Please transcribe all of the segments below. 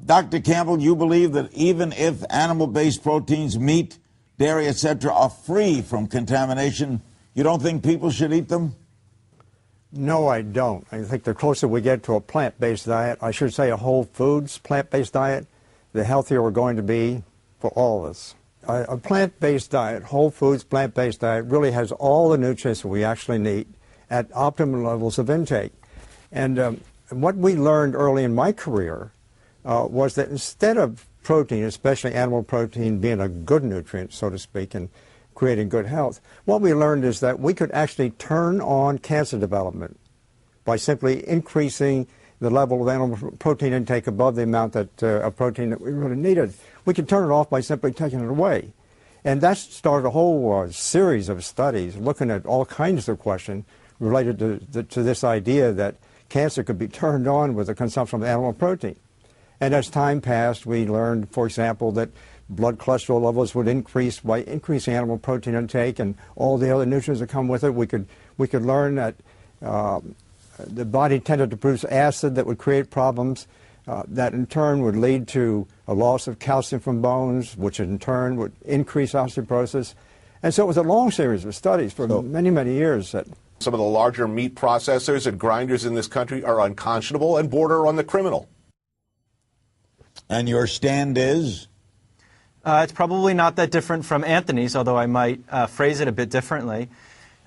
Dr. Campbell, you believe that even if animal-based proteins, meat, dairy, etc., are free from contamination, you don't think people should eat them? No, I don't. I think the closer we get to a plant-based diet, I should say a whole foods plant-based diet, the healthier we're going to be for all of us. A plant-based diet, whole foods plant-based diet, really has all the nutrients we actually need at optimum levels of intake. And what we learned early in my career was that instead of protein, especially animal protein, being a good nutrient, so to speak, and creating good health, what we learned is that we could actually turn on cancer development by simply increasing the level of animal protein intake above the amount that of protein that we really needed. We could turn it off by simply taking it away. And that started a whole series of studies looking at all kinds of questions related to this idea that cancer could be turned on with the consumption of animal protein. And as time passed, we learned, for example, that blood cholesterol levels would increase by increasing animal protein intake and all the other nutrients that come with it. We could learn that the body tended to produce acid that would create problems that in turn would lead to a loss of calcium from bones, which in turn would increase osteoporosis. And so it was a long series of studies for many, many years. That some of the larger meat processors and grinders in this country are unconscionable and border on the criminal. And your stand is? It's probably not that different from Anthony's, although I might phrase it a bit differently.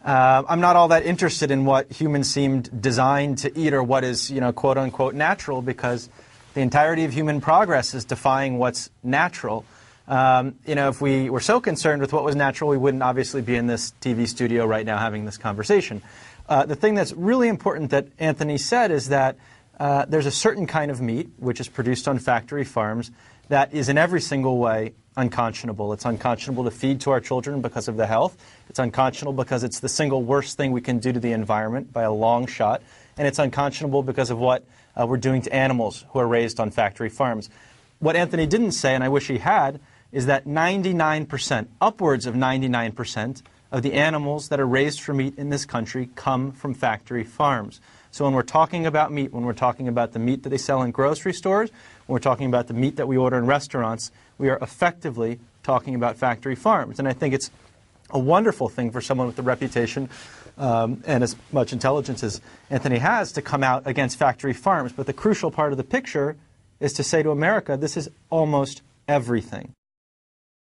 I'm not all that interested in what humans seemed designed to eat or what is, quote unquote natural, because the entirety of human progress is defying what's natural. If we were so concerned with what was natural, we wouldn't obviously be in this TV studio right now having this conversation. The thing that's really important that Anthony said is that there's a certain kind of meat, which is produced on factory farms, that is in every single way unconscionable. It's unconscionable to feed to our children because of the health. It's unconscionable because it's the single worst thing we can do to the environment by a long shot. And it's unconscionable because of what we're doing to animals who are raised on factory farms. What Anthony didn't say, and I wish he had, is that 99%, upwards of 99%, of the animals that are raised for meat in this country come from factory farms. So when we're talking about meat, when we're talking about the meat that they sell in grocery stores, when we're talking about the meat that we order in restaurants, we are effectively talking about factory farms. And I think it's a wonderful thing for someone with the reputation and as much intelligence as Anthony has to come out against factory farms. But the crucial part of the picture is to say to America, this is almost everything.